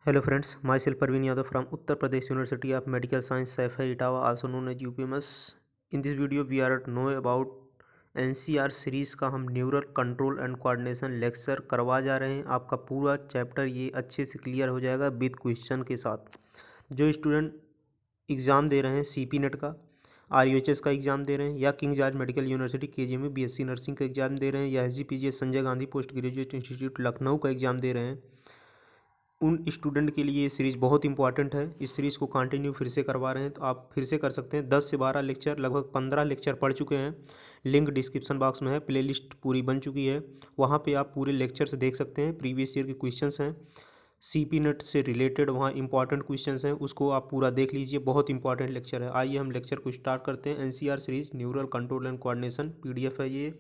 Hello friends, myself Parveen Yadav from Uttar Pradesh University of Medical Science Saifai Etawah, also known as UPMS. In this video we are to know about NCR series का हम neural control and coordination lecture करवा जा रहे हैं। आपका पूरा chapter ये अच्छे से क्लियर हो जाएगा विद क्वेश्चन के साथ। जो स्टूडेंट एग्ज़ाम दे रहे हैं CP नेट का, RUHS का एग्ज़ाम दे रहे हैं, या king George medical university KGM में BSc नर्सिंग का एग्ज़ाम दे रहे हैं, या SGPGS Sanjay Gandhi post graduate institute Lucknow का एग्ज़ाम दे रहे हैं, उन स्टूडेंट के लिए ये सीरीज़ बहुत इंपॉर्टेंट है। इस सीरीज़ को कंटिन्यू फिर से करवा रहे हैं, तो आप फिर से कर सकते हैं। 10 से 12 लेक्चर, लगभग 15 लेक्चर पढ़ चुके हैं। लिंक डिस्क्रिप्शन बॉक्स में है, प्लेलिस्ट पूरी बन चुकी है, वहाँ पे आप पूरे लेक्चर्स देख सकते हैं। प्रीवियस ईयर के क्वेश्चंस हैं, CP नेट से रिलेटेड वहाँ इंपॉर्टेंट क्वेश्चंस हैं, उसको आप पूरा देख लीजिए। बहुत इंपॉर्टेंट लेक्चर है। आइए हम लेक्चर को स्टार्ट करते हैं। NCR series neural control and coordination PDF है ये।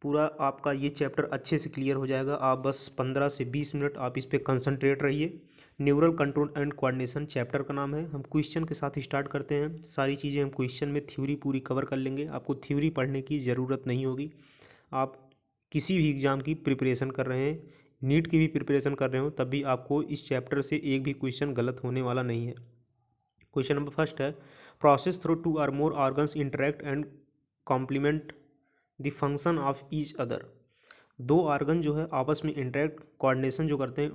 पूरा आपका ये चैप्टर अच्छे से क्लियर हो जाएगा। आप बस 15 से 20 मिनट आप इस पर कंसंट्रेट रहिए। Neural control and coordination chapter का नाम है। हम क्वेश्चन के साथ स्टार्ट करते हैं। सारी चीज़ें हम क्वेश्चन में थ्योरी पूरी कवर कर लेंगे। आपको थ्योरी पढ़ने की ज़रूरत नहीं होगी। आप किसी भी एग्ज़ाम की प्रिपरेशन कर रहे हैं, नीट की भी प्रिपरेशन कर रहे हो, तब भी आपको इस चैप्टर से एक भी क्वेश्चन गलत होने वाला नहीं है। क्वेश्चन नंबर फर्स्ट है, प्रोसेस थ्रू 2 और more organs interact and complement the function of each other. दो ऑर्गन जो है आपस में इंटरेक्ट, कोऑर्डिनेशन जो करते हैं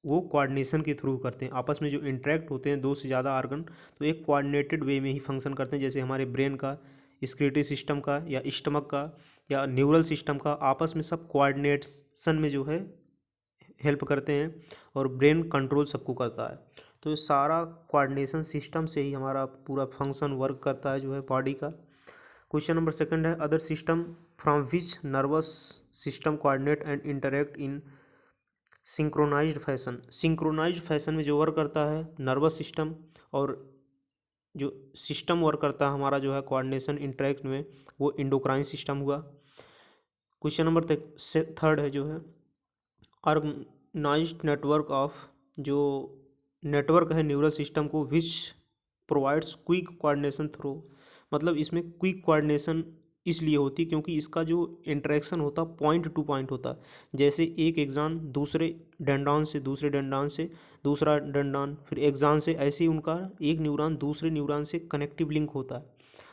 वो कोऑर्डिनेशन के थ्रू करते हैं। आपस में जो इंटरेक्ट होते हैं दो से ज़्यादा ऑर्गन, तो एक कोऑर्डिनेटेड वे में ही फंक्शन करते हैं। जैसे हमारे ब्रेन का, स्क्लेटरी सिस्टम का, या स्टमक का, या न्यूरल सिस्टम का, आपस में सब कोऑर्डिनेशन में जो है हेल्प करते हैं, और ब्रेन कंट्रोल सबको करता है। तो ये सारा कोऑर्डिनेशन सिस्टम से ही हमारा पूरा फंक्शन वर्क करता है जो है बॉडी का। क्वेश्चन नंबर सेकंड है, other system from which nervous system coordinate and interact in synchronised fashion. Synchronised fashion में जो वर्क करता है नर्वस सिस्टम, और जो सिस्टम वर्क करता है हमारा जो है कोऑर्डिनेशन इंटरेक्ट में, वो इंडोक्राइन सिस्टम हुआ। क्वेश्चन नंबर थर्ड है जो है, ऑर्गेनाइज्ड नेटवर्क ऑफ, जो नेटवर्क है न्यूरल सिस्टम को, which provides quick coordination through. मतलब इसमें क्विक कोऑर्डिनेशन इसलिए होती क्योंकि इसका जो इंटरेक्शन होता पॉइंट टू पॉइंट होता। जैसे एक एक्सान दूसरे डेंड्रॉन से, दूसरे डेंड्रॉन से दूसरा डेंड्रॉन, फिर एक्सान से, ऐसे ही उनका एक न्यूरॉन दूसरे न्यूरॉन से कनेक्टिव लिंक होता है।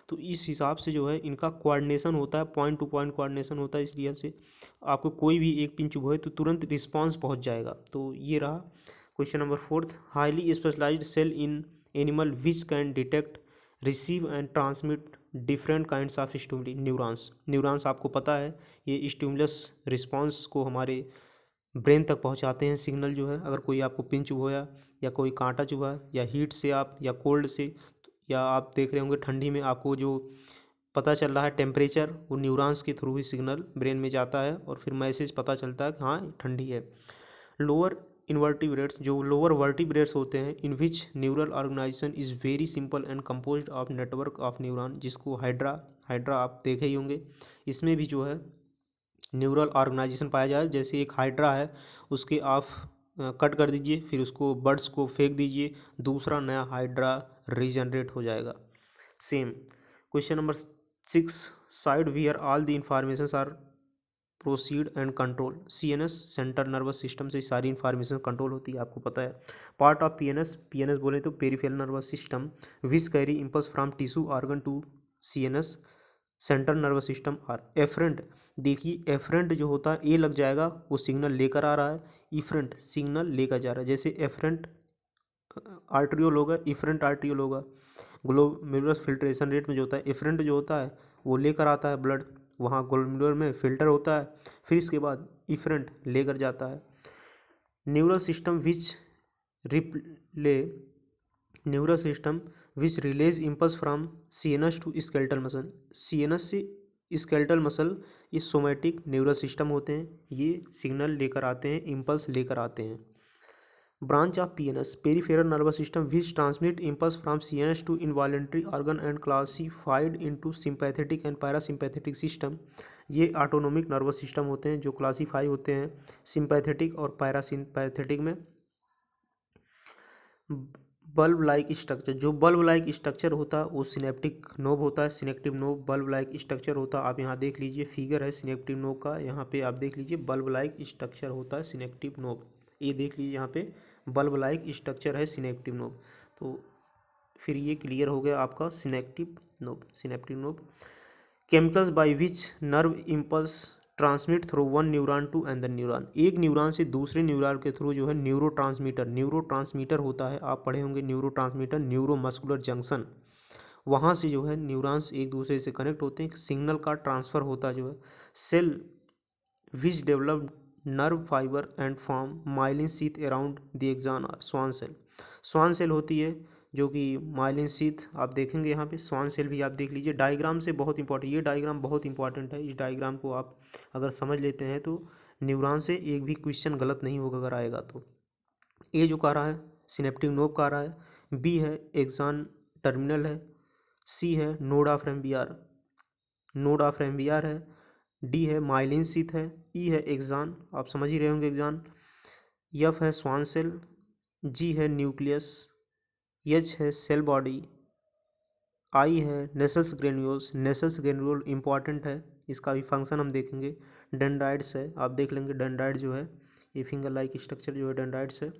तो इस हिसाब से जो है इनका कोऑर्डिनेशन होता है, पॉइंट टू पॉइंट कोऑर्डिनेशन होता है। इसलिए से आपको कोई भी एक पिन चुभ है तो तुरंत रिस्पांस पहुंच जाएगा। तो ये रहा question number fourth, highly specialised cell in animal which can detect, receive and transmit different kinds of stimuli. Neurons, neurons आपको पता है ये स्टिमुलस रिस्पांस को हमारे ब्रेन तक पहुंचाते हैं सिग्नल जो है। अगर कोई आपको पिन चुभोया, या कोई कांटा चुभा, या हीट से आप, या कोल्ड से, या आप देख रहे होंगे ठंडी में आपको जो पता चल रहा है टेम्परेचर, वो न्यूरॉन्स के थ्रू ही सिग्नल ब्रेन में जाता है, और फिर मैसेज पता चलता है कि हाँ ठंडी है। लोअर इनवर्टिब्रेट्स, जो लोअर वर्टिब्रेट्स होते हैं, in which neural organisation is very simple and composed of network of neuron, जिसको हाइड्रा, हाइड्रा आप देखे ही होंगे। इसमें भी जो है न्यूरल ऑर्गेनाइजेशन पाया जाए। जैसे एक हाइड्रा है, उसके आप कट कर दीजिए, फिर उसको बर्ड्स को फेंक दीजिए, दूसरा नया हाइड्रा रीजनरेट हो जाएगा। Same question number 6, site where all the information are proceed and control. CNS central nervous system से सारी इंफॉर्मेशन कंट्रोल होती है, आपको पता है। पार्ट ऑफ PNS बोले तो peripheral nervous system, which carry impulse from tissue organ to CNS central nervous system are efferent. देखिए एफरेंट जो होता है, ए लग जाएगा, वो सिग्नल लेकर आ रहा है, इफरेंट सिग्नल लेकर जा रहा है। जैसे एफरेंट आर्ट्रियोल होगा, इफरेंट आर्ट्रियोल होगा। ग्लोमेरुलर फिल्ट्रेशन रेट में जो होता है, एफरेंट जो होता है वो लेकर आता है ब्लड, वहाँ ग्लोमेरुलर में फिल्टर होता है, फिर इसके बाद इफरेंट लेकर जाता है। Neural system which replay, neural system which relays impulse from CNS to skeletal muscle. CNS से स्केलेटल मसल, ये सोमैटिक न्यूरल सिस्टम होते हैं, ये सिग्नल लेकर आते हैं, इम्पल्स लेकर आते हैं। Branch of PNS, peripheral nervous system which transmit impulse from CNS to involuntary organ and classified into sympathetic and parasympathetic system. ये ऑटोनोमिक नर्वस सिस्टम होते हैं जो क्लासीफाई होते हैं सिंपैथेटिक और पैरासिम्पैथेटिक में। बल्ब लाइक स्ट्रक्चर, जो बल्ब लाइक स्ट्रक्चर होता है वो सिनेप्टिक नोब होता है। Synaptic knob bulb like structure होता है। आप यहाँ देख लीजिए, फिगर है सिनेप्टिक नोब का, यहाँ पे आप देख लीजिए बल्ब लाइक स्ट्रक्चर होता है सिनेप्टिक नोब, ये देख लीजिए यहाँ पे बल्ब लाइक स्ट्रक्चर है सिनेप्टिव नोब। तो फिर ये क्लियर हो गया आपका synaptic knob. Chemicals by which nerve impulse transmit through one neuron to another neuron, एक न्यूरॉन से दूसरे न्यूरॉन के थ्रू जो है न्यूरो ट्रांसमीटर होता है, आप पढ़े होंगे न्यूरो मस्कुलर जंक्शन, वहाँ से जो है न्यूरॉन्स एक दूसरे से कनेक्ट होते हैं, सिग्नल का ट्रांसफ़र होता है जो है cell which develop nerve fibre and form myelin sheath around the axon और स्वान सेल होती है जो कि माइलिन शीथ आप देखेंगे यहाँ पे, स्वान सेल भी आप देख लीजिए। डायग्राम से बहुत इंपॉर्टेंट, ये डायग्राम बहुत इंपॉर्टेंट है, इस डायग्राम को आप अगर समझ लेते हैं तो न्यूरॉन से एक भी क्वेश्चन गलत नहीं होगा अगर आएगा तो। ए जो कह रहा है सिनेप्टिव नोब कह रहा है, बी है एक्सॉन टर्मिनल है, सी है नोड ऑफ रेम्बियार है, डी है माइलिन शीथ है, ई है एक्सॉन, आप समझ ही रहे होंगे एक्सॉन, एफ है स्वान सेल, जी है न्यूक्लियस, एच है सेल बॉडी, आई है नेसल्स ग्रेन्यूल इंपॉर्टेंट है, इसका भी फंक्शन हम देखेंगे। डेंड्राइड्स है, आप देख लेंगे डेंड्राइड जो है ये फिंगर लाइक स्ट्रक्चर जो है डेंड्राइड्स है।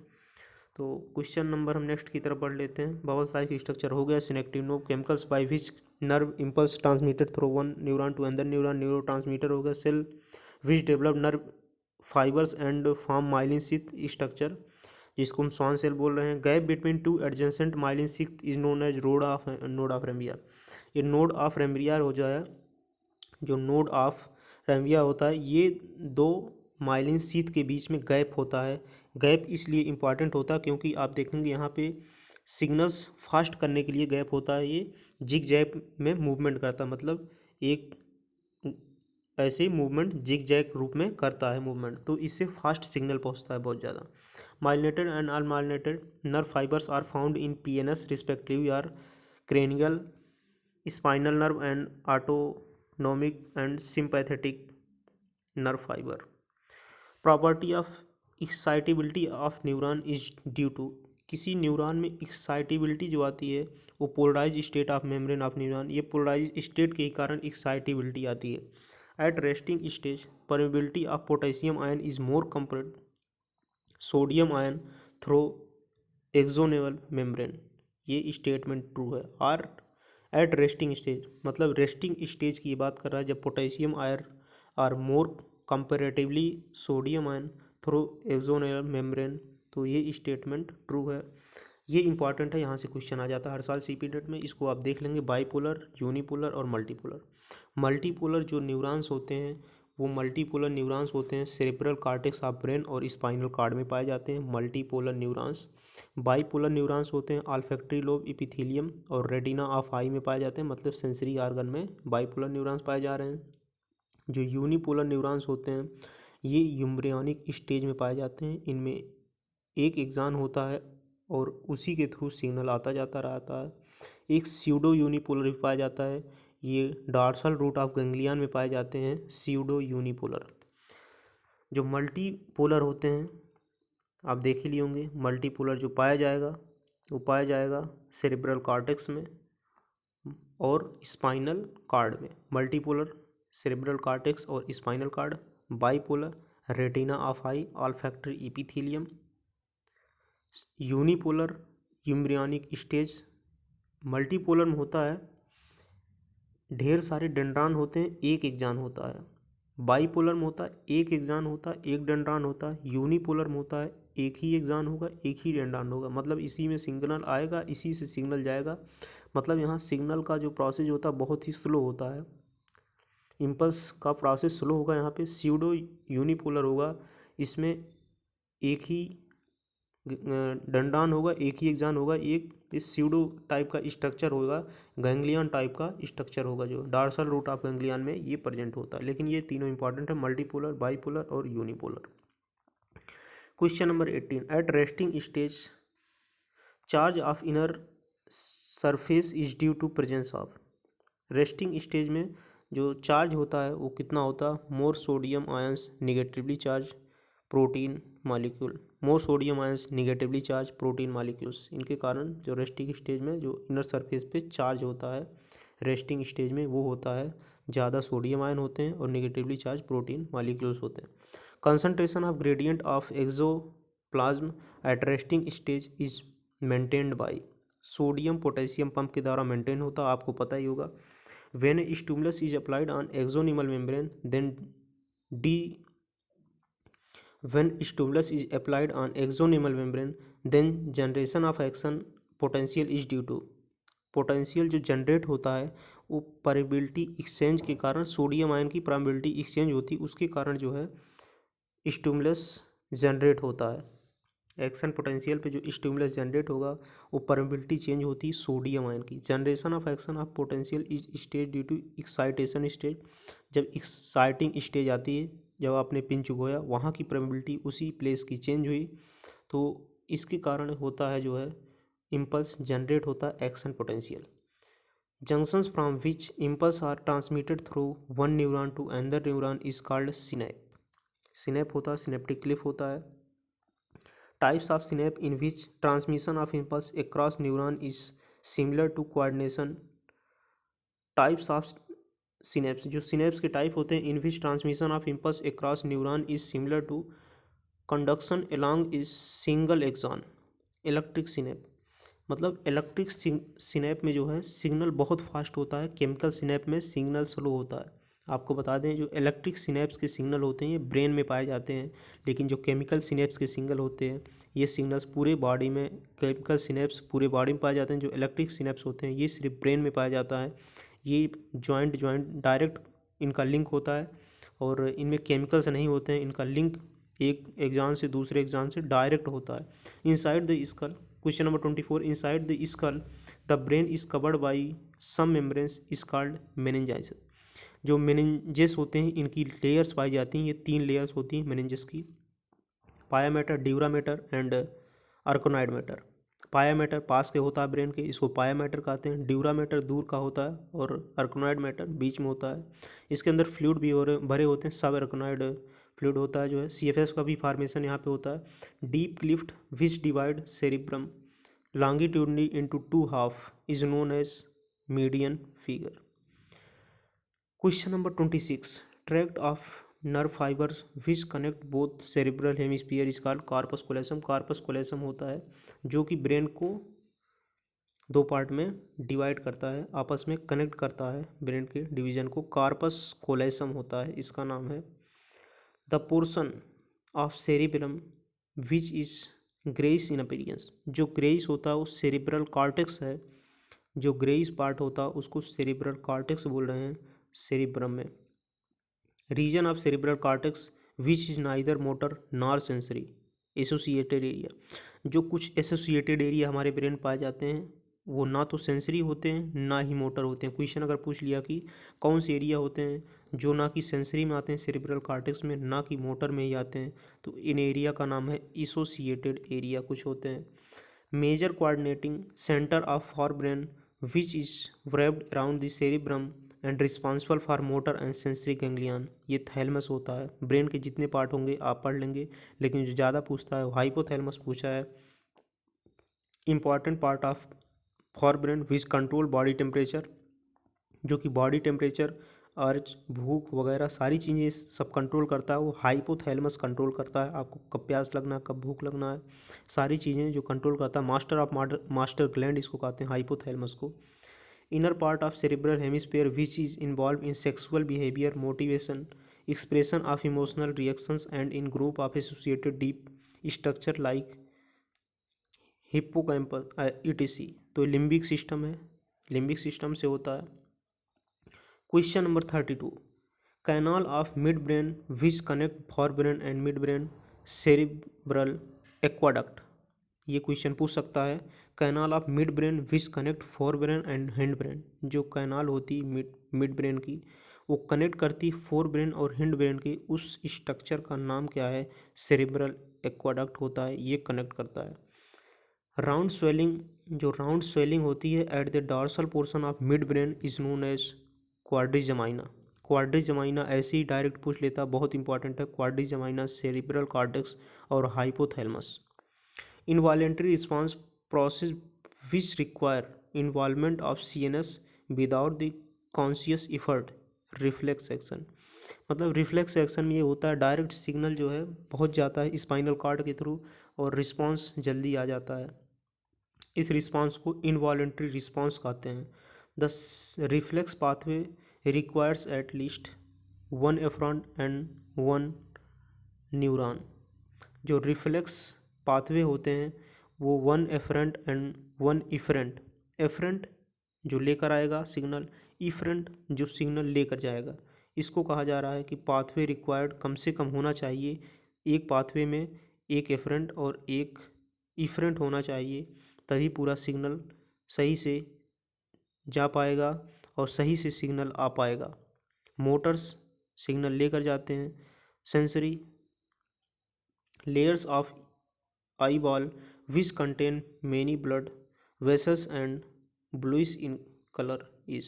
तो क्वेश्चन नंबर हम नेक्स्ट की तरफ बढ़ लेते हैं। बबल लाइक स्ट्रक्चर हो गया synaptic knob. Chemicals by which nerve impulse transmitted through one neuron to another neuron, neurotransmitter हो गया। Cell which develop nerve fibres and form myelin sheath structure, जिसको हम स्वान सेल बोल रहे हैं। Gap between two adjacent myelin sheath is known as node of Ranvier, ये node of रेम्बियर हो जाए, जो नोड ऑफ रेम्बियर होता है ये दो माइलिन शीथ के बीच में गैप होता है। गैप इसलिए इम्पॉर्टेंट होता है क्योंकि आप देखेंगे यहाँ पे सिग्नल्स फास्ट करने के लिए गैप होता है, ये जिग जैग में मूवमेंट करता है, मतलब एक ऐसे मूवमेंट जिग जैग रूप में करता है मूवमेंट, तो इससे फास्ट सिग्नल पहुँचता है बहुत ज़्यादा। Myelinated and unmyelinated nerve fibres are found in PNS respectively are cranial, spinal nerve and autonomic and sympathetic nerve fibre. Property of excitability of neuron is due to, किसी neuron में excitability जो आती है वो polarise state of membrane of neuron, ये polarise state के कारण excitability आती है। At resting stage permeability of potassium ion is more compared sodium ion through axonal membrane, ये स्टेटमेंट ट्रू है। आर एट रेस्टिंग स्टेज, मतलब रेस्टिंग स्टेज की बात कर रहा है जब potassium ion are more comparatively sodium ion through axonal membrane, तो ये स्टेटमेंट ट्रू है। ये इंपॉर्टेंट है, यहाँ से क्वेश्चन आ जाता है हर साल सीपी नेट में, इसको आप देख लेंगे। बाईपोलर, यूनिपोलर और मल्टीपोलर जो न्यूरॉन्स होते हैं वो मल्टीपोलर न्यूरॉन्स होते हैं सेरेब्रल कॉर्टेक्स ऑफ ब्रेन और स्पाइनल कॉर्ड में पाए जाते हैं मल्टीपोलर न्यूरॉन्स। बाईपोलर न्यूरॉन्स होते हैं ऑल्फैक्टरी लोब, एपिथेलियम और रेटिना ऑफ आई में पाए जाते हैं, मतलब सेंसरी आर्गन में बाईपोलर न्यूरॉन्स पाए जा रहे हैं। जो यूनिपोलर न्यूरॉन्स होते हैं ये यूम्ब्रियोनिक स्टेज में पाए जाते हैं, इनमें एक एक्सॉन होता है और उसी के थ्रू सिग्नल आता जाता रहता है। एक स्यूडो यूनिपोलर भी पाया जाता है, ये डॉर्सल रूट ऑफ गैंग्लियन में पाए जाते हैं स्यूडो यूनिपोलर। जो मल्टीपोलर होते हैं आप देख ही लिए होंगे, मल्टीपोलर जो पाया जाएगा वो पाया जाएगा सेरेब्रल कॉर्टेक्स में और स्पाइनल कॉर्ड में। मल्टीपोलर सेरेब्रल कॉर्टेक्स और spinal cord, bipolar retina of eye, olfactory epithelium, unipolar embryonic stage. Multipolar में होता है ढेर सारे डेंड्रान होते हैं, एक एक्सॉन होता है। बाईपोलर में होता है एक एक्सॉन होता है, एक डेंड्रान होता है। यूनिपोलर में होता है एक ही एक्सॉन होगा, एक ही डेंड्रान होगा, मतलब इसी में सिग्नल आएगा, इसी से सिग्नल जाएगा, मतलब यहाँ सिग्नल का जो प्रोसेस होता है बहुत ही स्लो होता है, इम्पल्स का प्रोसेस स्लो होगा। यहाँ पे स्यूडो यूनिपोलर होगा, इसमें एक ही डंडान होगा, एक ही एक्सॉन होगा, एक इस स्यूडो टाइप का स्ट्रक्चर होगा, गैंग्लियन टाइप का स्ट्रक्चर होगा जो डॉर्सल रूट ऑफ गैंग्लियन में ये प्रेजेंट होता है। लेकिन ये तीनों इंपॉर्टेंट है, मल्टीपोलर, बाईपोलर और unipolar. Question number 18, at resting stage charge of inner surface is due to presence of, resting stage में जो चार्ज होता है वो कितना होता है, more sodium ions negatively charge protein molecule, more sodium ions negatively charge protein molecules, इनके कारण जो रेस्टिंग स्टेज में जो इनर सरफेस पे चार्ज होता है रेस्टिंग स्टेज में वो होता है ज़्यादा सोडियम आयन होते हैं और निगेटिवली चार्ज प्रोटीन मॉलिक्यूल्स होते हैं। Concentration of gradient of plasm at resting stage is maintained by. Sodium potassium pump के द्वारा मेंटेन होता है, आपको पता ही होगा। When stimulus is applied on axonal membrane then the when stimulus is applied on axonal membrane then generation of action potential is due to potential जो generate होता है वो परमिबिलिटी एक्सचेंज के कारण, सोडियम आयन की परमिबिलिटी एक्सचेंज होती है उसके कारण जो है स्टिमुलस जनरेट होता है। एक्शन पोटेंशियल पे जो स्टिमुलस जनरेट होगा वो परमिबिलिटी चेंज होती है सोडियम आयन की। Generation of action of potential is stage due to excitation stage. जब एक्साइटिंग स्टेज आती है, जब आपने पिन चुभोया वहाँ की परमिबिलिटी उसी प्लेस की चेंज हुई, तो इसके कारण होता है जो है इम्पल्स जनरेट होता है action potential. Junctions from which impulse are transmitted through one neuron to another neuron is called synapse. Synapse होता है, सिनेप्टिक क्लिफ होता है। Types of synapse in which transmission of impulse across neuron is similar to coordination. Types of synapses, जो synapse के type होते हैं in which transmission of impulse across neuron is similar to conduction along is single axon. Electric synapse, मतलब electric सिनेप में जो है signal बहुत fast होता है, केमिकल सिनेप में सिग्नल स्लो होता है। आपको बता दें जो इलेक्ट्रिक सिनेप्स के सिग्नल होते हैं ये ब्रेन में पाए जाते हैं, लेकिन जो केमिकल सिनेप्स के सिग्नल होते हैं ये सिग्नल्स पूरे बॉडी में, केमिकल सिनेप्स पूरे बॉडी में पाए जाते हैं। जो इलेक्ट्रिक सिनेप्स होते हैं ये सिर्फ ब्रेन में पाया जाता है। ये जॉइंट डायरेक्ट इनका लिंक होता है और इनमें केमिकल्स नहीं होते हैं, इनका लिंक एक एग्जान से दूसरे एग्जान से डायरेक्ट होता है। Inside the skull, question number 24, inside the skull the brain is covered by some membranes is called meninges. जो मेनिंजेस होते हैं इनकी लेयर्स पाई जाती हैं, ये 3 लेयर्स होती हैं मेनिंजेस की, pia matter, dura matter and arachnoid matter. Pia matter पास के होता है ब्रेन के, इसको पाया मैटर कहते हैं। ड्यूरा मैटर दूर का होता है और अर्कोनाइड मैटर बीच में होता है। इसके अंदर फ्लूइड भी भरे होते हैं, सब अर्कोनाइड फ्लूइड होता है जो है। CFS का भी फॉर्मेशन यहाँ पे होता है। Deep Clift which divide cerebrum longitudinally into 2 half is known as median figure. Question number 26, tract of nerve fibers which connect both cerebral hemisphere is called corpus callosum। corpus callosum होता है जो कि brain को 2 part में divide करता है, आपस में कनेक्ट करता है, ब्रेन के डिवीजन को कार्पस कोलेसम होता है, इसका नाम है। The portion of cerebrum which is greyish in appearance, जो ग्रेइस होता है वो सेरिब्रल कॉर्टेक्स है। जो ग्रेइस पार्ट होता है उसको सेरिब्रल कॉर्टेक्स बोल रहे हैं सेरिब्रम में। Region of cerebral cortex which is neither motor nor sensory associated area, जो कुछ एसोसिएटेड एरिया हमारे ब्रेन पाए जाते हैं वो ना तो सेंसरी होते हैं ना ही मोटर होते हैं। क्वेश्चन अगर पूछ लिया कि कौन से एरिया होते हैं जो ना कि सेंसरी में आते हैं सेरिब्रल कॉर्टेक्स में, ना कि मोटर में ही आते हैं, तो इन एरिया का नाम है एसोसिएटेड एरिया कुछ होते हैं। Major coordinating centre of for brain which is wrapped around the cerebrum and responsible for motor and sensory ganglion, ये थैलमस होता है। ब्रेन के जितने पार्ट होंगे आप पढ़ लेंगे, लेकिन जो ज़्यादा पूछता है वो हाइपोथैलेमस पूछा है। Important part of for brain which control body temperature, जो कि बॉडी टेम्परेचर, अर्ज, भूख वगैरह सारी चीज़ें सब कंट्रोल करता है, वो हाइपोथैलेमस कंट्रोल करता है। आपको कब प्यास लगना है, कब भूख लगना है, सारी चीज़ें जो कंट्रोल करता है। मास्टर ऑफ मास्टर ग्लैंड इसको कहते हैं हाइपोथैलेमस को। Inner part of cerebral hemisphere which is involve in sexual behaviour, motivation, expression of emotional reactions and in group of associated deep structure like hippocampus ETC। तो limbic system है, limbic system से होता है। Question number 32, canal of mid brain which connect for brain and mid brain cerebral aqueduct, ये question पूछ सकता है। Canal of mid brain which connect for brain and hind brain, जो canal होती है मिड ब्रेन की वो कनेक्ट करती फोर ब्रेन और हिंड ब्रेन के, उस स्ट्रक्चर का नाम क्या है, सेरिब्रल एक्वाडक्ट होता है, ये कनेक्ट करता है। राउंड स्वेलिंग, जो राउंड स्वेलिंग होती है at the dorsal portion of midbrain is known as quadrigemina. Quadrigemina ऐसे ही डायरेक्ट पूछ लेता, बहुत इंपॉर्टेंट है। क्वाड्रिजमाइना सेरिब्रल कॉर्टेक्स और hypothalamus. Involuntary response process which require involvement of CNS without the conscious effort, reflex action. मतलब reflex action में ये होता है डायरेक्ट सिग्नल जो है पहुंच जाता है स्पाइनल कॉर्ड के थ्रू और रिस्पॉन्स जल्दी आ जाता है। इस रिस्पॉन्स को इनवॉलेंट्री रिस्पॉन्स कहते हैं। The reflex pathway requires at least one afferent and one neuron. जो रिफ्लेक्स पाथवे होते हैं वो one afferent and one efferent, afferent जो लेकर आएगा सिग्नल, इफरेंट जो सिग्नल लेकर जाएगा, इसको कहा जा रहा है कि पाथवे रिक्वायर्ड कम से कम होना चाहिए, एक पाथवे में एक एफरेंट और एक इफरेंट होना चाहिए, तभी पूरा सिग्नल सही से जा पाएगा और सही से सिग्नल आ पाएगा। मोटर्स सिग्नल लेकर जाते हैं। Sensory layers of eyeball which contain many blood vessels and bluish in color is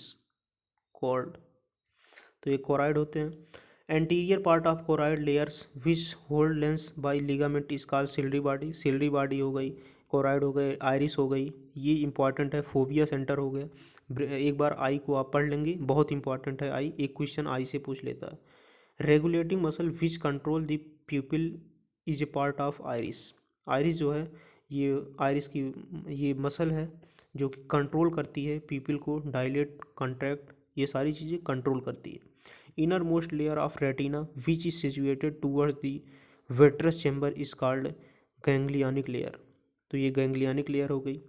called। तो ये कोराइड होते हैं। Anterior part of choroid layers which hold lens by ligament is called ciliary body. Ciliary body हो गई, choroid हो गए, iris हो गई, ये इंपॉर्टेंट है। फोबिया सेंटर हो गया। एक बार आई को आप पढ़ लेंगे, बहुत इंपॉर्टेंट है आई, एक क्वेश्चन आई से पूछ लेता है। Regulating muscle which control the प्यूपिल is a part of iris. Iris जो है ये आइरिस की ये मसल है जो कि कंट्रोल करती है पीपल को, डायलेट, कंट्रैक्ट, ये सारी चीज़ें कंट्रोल करती है। Innermost layer of retina which is situated towards the vitreous chamber is called ganglionic layer. तो ये गैंग्लियनिक लेयर हो गई।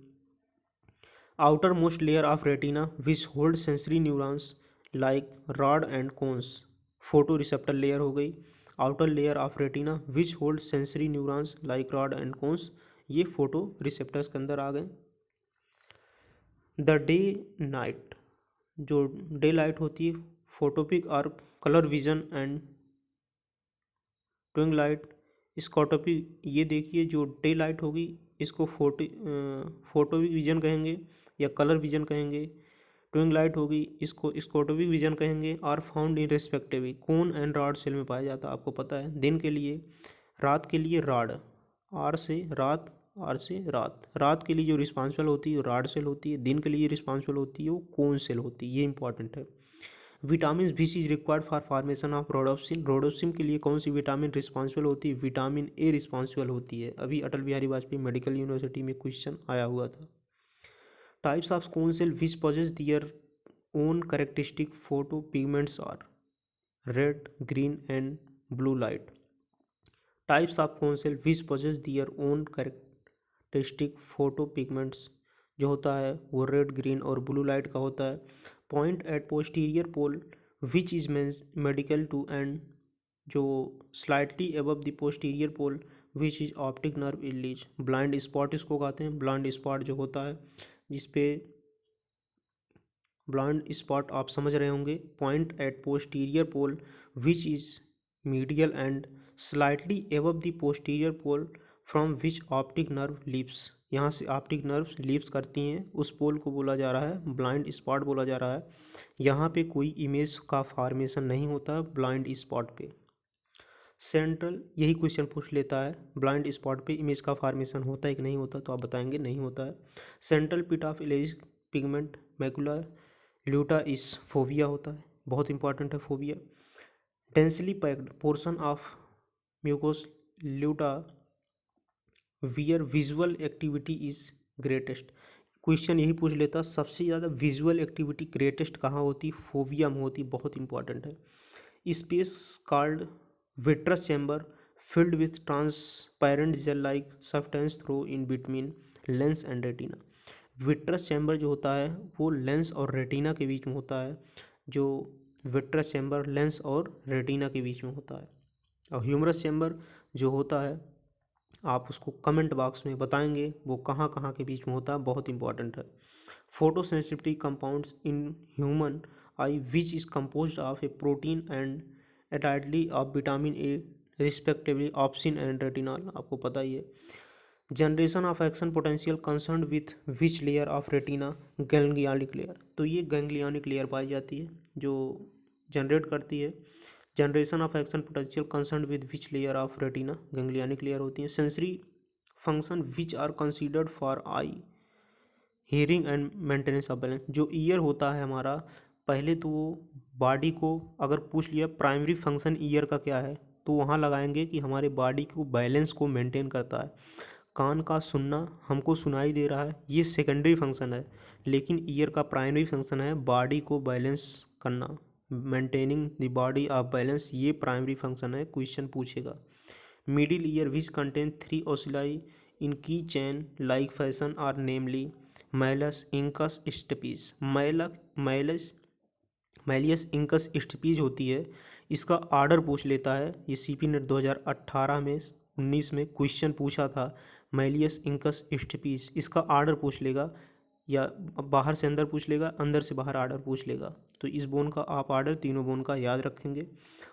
Outermost layer of retina which hold sensory neurons like rod and cones, photoreceptor layer हो गई। Outer layer of retina which hold sensory neurons like rod and cones, ये photoreceptors के अंदर आ गए। The day night, जो daylight होती है, फोटोपिक और कलर विजन एंड ट्विंग लाइट, स्कॉटोपिक, ये देखिए जो डे लाइट होगी इसको फोटोपिक विजन कहेंगे या कलर विजन कहेंगे। ट्विंग लाइट होगी इसको स्कॉटोपिक विजन कहेंगे। और found in respectively cone and rod cell में पाया जाता है। आपको पता है दिन के लिए, रात के लिए रॉड, आर से रात, आर से रात, रात के लिए जो रिस्पॉन्सिबल होती है वो रॉड सेल होती है, दिन के लिए रिस्पॉन्सिबल होती है वो कोन सेल होती है, ये इंपॉर्टेंट है। Vitamin B is required for formation of rhodopsin. Rhodopsin के लिए कौन सी विटामिन रिस्पॉन्सिबल होती है? विटामिन ए रिस्पॉन्सिबल होती है। अभी अटल बिहारी वाजपेयी मेडिकल यूनिवर्सिटी में क्वेश्चन आया हुआ था। Types of cone cell which possess their own characteristic photopigments are red, green and blue light। Types of cone cell which possess their own characteristic photopigments जो होता है वो रेड, ग्रीन और blue light का होता है। Point at posterior pole which is medial to and, जो slightly above the posterior pole which is optic nerve इलीज। ब्लाइंड स्पॉट इसको कहते हैं। ब्लाइंड स्पॉट जो होता है जिसपे ब्लाइंड स्पॉट आप समझ रहे होंगे। Point at posterior pole which is medial and slightly above the posterior pole from which optic nerve leaves. यहाँ से ऑप्टिक नर्व्स लीव्स करती हैं, उस पोल को बोला जा रहा है ब्लाइंड स्पॉट बोला जा रहा है। यहाँ पे कोई इमेज का फॉर्मेशन नहीं होता ब्लाइंड स्पॉट पे। सेंट्रल, यही क्वेश्चन पूछ लेता है ब्लाइंड स्पॉट पे इमेज का फॉर्मेशन होता है कि नहीं होता, तो आप बताएंगे नहीं होता है। सेंट्रल पिट ऑफ इलेज पिगमेंट मैकुला ल्यूटा इस फोबिया होता है, बहुत इंपॉर्टेंट है fovea. Densely packed portion of macula lutea where visual activity is greatest. Question यही पूछ लेता सबसे ज़्यादा विजुअल एक्टिविटी ग्रेटेस्ट कहाँ होती? फोबिया में होती, बहुत इंपॉर्टेंट है। Space called vitreous chamber filled with transparent gel like substance through in between lens and retina. Vitreous chamber जो होता है वो लेंस और रेटिना के बीच में होता है, जो विट्रस चैम्बर लेंस और रेटिना के बीच में होता है। और ह्यूमरस चैम्बर जो होता है आप उसको कमेंट बॉक्स में बताएंगे वो कहाँ कहाँ के बीच में होता है, बहुत इंपॉर्टेंट है। Photo sensitivity compounds in human eye which is composed of a protein and एटाइडली of vitamin A respectively opsin and retinol, आपको पता ही है। Generation of action potential concern with which layer of retina? Ganglionic layer. तो ये ganglionic layer पाई जाती है जो जनरेट करती है। Generation of action potential concern with which layer of retina? Ganglionic layer होती है। Sensory function which are considered for eye hearing and maintenance of balance. जो ईयर होता है हमारा, पहले तो बॉडी को अगर पूछ लिया प्राइमरी फंक्शन ईयर का क्या है तो वहाँ लगाएंगे कि हमारे बॉडी को बैलेंस को मेंटेन करता है। कान का सुनना, हमको सुनाई दे रहा है, ये सेकेंडरी फंक्शन है, लेकिन ईयर का प्राइमरी फंक्शन है बॉडी को बैलेंस करना, maintaining the body of balance, ये प्राइमरी फंक्शन है। क्वेश्चन पूछेगा middle ear which contain 3 ossicles in की chain like fashion are namely malleus incus stapes. Malleus incus stapes होती है, इसका आर्डर पूछ लेता है। ये सीपी नेट 2018 में 19 में क्वेश्चन पूछा था, मैलियस इंकस स्टेपीज, इसका आर्डर पूछ लेगा, या बाहर से अंदर पूछ लेगा, अंदर से बाहर आर्डर पूछ लेगा। तो इस बोन का आप आर्डर तीनों बोन का याद रखेंगे।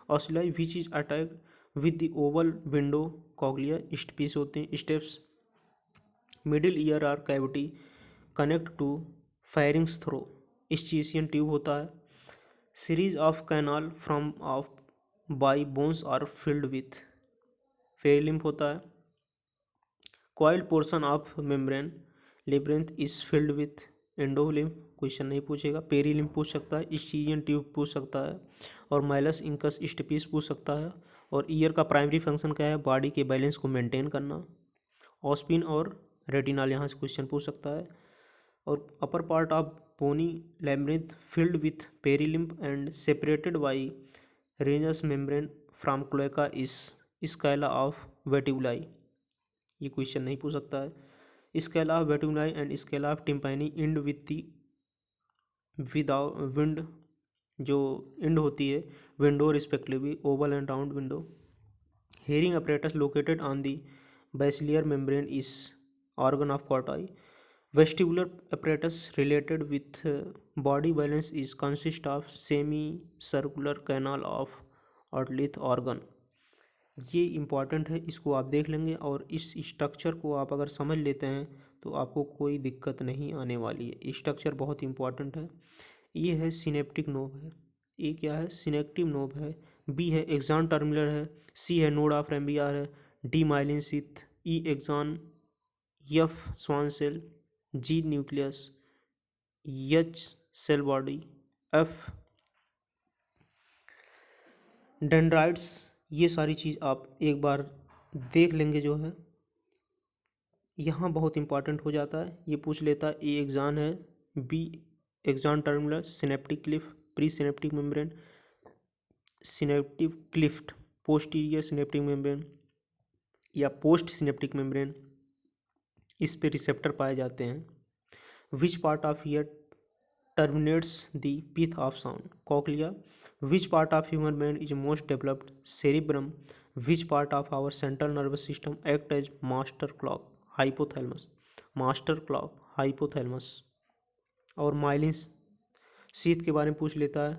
Ossicles which is attached with the oval window cochlea stapes होते हैं stapes. Middle ear are cavity connect to pharynx through Eustachian tube होता है। Series of canal from of by bones are filled with perilymph होता है। Coiled portion of membrane labyrinth is filled with endolymph, question नहीं पूछेगा। पेरीलिम्फ पूछ सकता है, स्टीशियन tube पूछ सकता है, और माइलस इंकस स्टेपीज पूछ सकता है। और ईयर का प्राइमरी फंक्शन क्या है, बॉडी के बैलेंस को मेंटेन करना। ऑस्पिन और रेटिनाल यहाँ से क्वेश्चन पूछ सकता है। और upper part of bony labyrinth filled with perilymph and separated by Reissner's membrane from क्लोएका इस स्कैला ऑफ वेटिबुलाई, ये क्वेश्चन नहीं पूछ सकता है। Scala of vestibuli and scala of tympani end with the without wind, जो end होती है window respectively oval and round window. Hearing apparatus located on the basilar membrane is organ of Corti. Vestibular apparatus related with body balance is consist of semi-circular canal of Ortlith organ। ये important है, इसको आप देख लेंगे, और इस structure को आप अगर समझ लेते हैं तो आपको कोई दिक्कत नहीं आने वाली है। स्ट्रक्चर बहुत इंपॉर्टेंट है। ये है सिनेप्टिक नोब है, ए क्या है सिनेप्टिक नोब है, बी है एक्सॉन टर्मिनल है, सी है नोड ऑफ रेम्बियार है, D myelin sheath, E axon, F Schwann cell, G nucleus, H cell body, F dendrites. ये सारी चीज़ आप एक बार देख लेंगे जो है, यहाँ बहुत इंपॉर्टेंट हो जाता है। ये पूछ लेता है ए एक्सॉन है, B axon terminal, synaptic cleft, presynaptic membrane, synaptic cleft, posterior synaptic membrane या पोस्ट सिनेप्टिक मेम्ब्रेन, इस पे रिसेप्टर पाए जाते हैं। Which part of ear terminates the pith of sound, cochlea। which part of human brain is most developed, cerebrum। which part of our central nervous system act as master clock, hypothalamus। master clock hypothalamus। और myelin sheath के बारे में पूछ लेता है।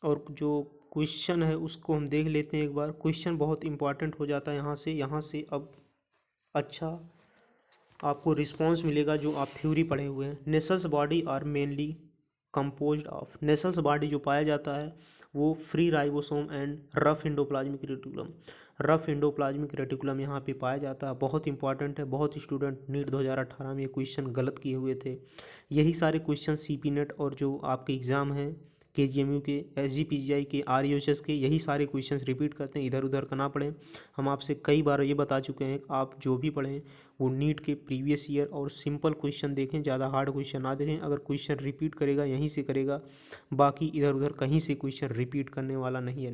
और जो question है उसको हम देख लेते हैं एक बार। क्वेश्चन बहुत इंपॉर्टेंट हो जाता है यहाँ से अब अच्छा आपको रिस्पांस मिलेगा जो आप थ्योरी पढ़े हुए हैं। Nissl's body are mainly composed of, Nissl's body जो पाया जाता है वो free ribosome and rough endoplasmic reticulum, rough endoplasmic reticulum यहाँ पे पाया जाता है। बहुत इंपॉर्टेंट है, बहुत स्टूडेंट नीट 2018 में ये क्वेश्चन गलत किए हुए थे। यही सारे क्वेश्चन सीपी नेट और जो आपके एग्ज़ाम हैं केजीएमयू के, एसजीपीजीआई के, आरयूएचएस के, यही सारे क्वेश्चंस रिपीट करते हैं, इधर उधर का ना पढ़ें। हम आपसे कई बार ये बता चुके हैं, आप जो भी पढ़ें वो नीट के प्रीवियस ईयर और सिंपल क्वेश्चन देखें, ज़्यादा हार्ड क्वेश्चन ना देखें। अगर क्वेश्चन रिपीट करेगा यहीं से करेगा, बाकी इधर उधर कहीं से क्वेश्चन रिपीट करने वाला नहीं है।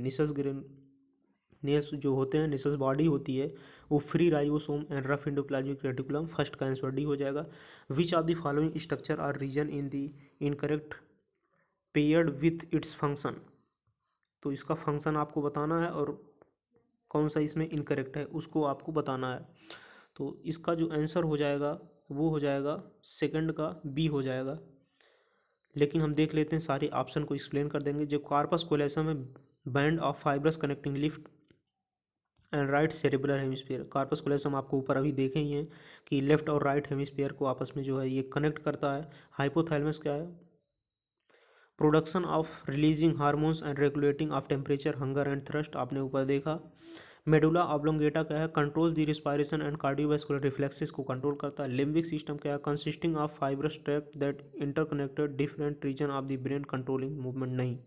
नेस जो होते हैं, नेसल्स बॉडी होती है वो free ribosome and rough endoplasmic reticulum, first का आंसर डी हो जाएगा। Which of the following structure are region in the incorrect paired with its function, तो इसका फंक्शन आपको बताना है और कौन सा इसमें इनकरेक्ट है उसको आपको बताना है। तो इसका जो आंसर हो जाएगा वो हो जाएगा सेकंड का बी हो जाएगा। लेकिन हम देख लेते हैं, सारे ऑप्शन को एक्सप्लेन कर देंगे। जो कार्पस कोलेसम है band of fibrous connecting left and right cerebral hemisphere, corpus callosum आपको ऊपर अभी देखे ही हैं कि लेफ्ट और राइट हेमिस्फीयर को आपस में जो है ये कनेक्ट करता है। हाइपोथैलेमस क्या है, production of releasing hormones and regulating of temperature, hunger and thirst, आपने ऊपर देखा। मेडुला ऑब्लोंगेटा क्या है, control the respiration and cardiovascular reflexes को कंट्रोल करता है। लिम्बिक सिस्टम क्या है, consisting of fibrous tract that interconnected different region of the brain controlling movement, नहीं,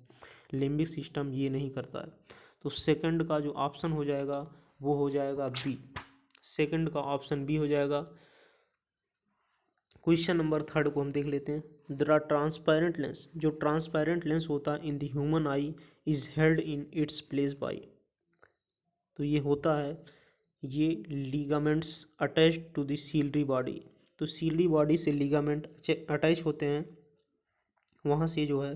लिम्बिक सिस्टम ये नहीं करता है। तो सेकंड का जो ऑप्शन हो जाएगा वो हो जाएगा बी। सेकंड का ऑप्शन बी हो जाएगा। क्वेश्चन नंबर थर्ड को हम देख लेते हैं। द ट्रांसपेरेंट लेंस, जो ट्रांसपेरेंट लेंस होता है in the human eye is held in its place by, तो ये होता है, ये ligaments attached to the ciliary body, तो सीलरी बॉडी से लिगामेंट अटैच होते हैं, वहाँ से जो है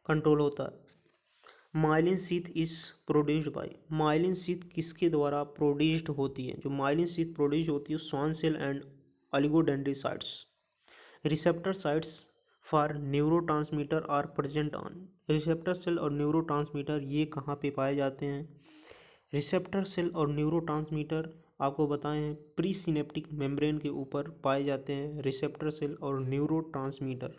कंट्रोल होता है। Myelin sheath is produced by, myelin sheath किसके द्वारा प्रोड्यूस्ड होती है? जो माइलिन शीथ प्रोड्यूस होती है Schwann cell and oligodendrocytes. Receptor sites for neurotransmitter are present on, receptor cell और न्यूरोट्रांसमीटर ये कहाँ पे पाए जाते हैं? रिसेप्टर सेल और न्यूरोट्रांसमीटर आपको बताए हैं प्री सिनेप्टिक मेम्ब्रेन के ऊपर पाए जाते हैं रिसेप्टर सेल और न्यूरोट्रांसमीटर।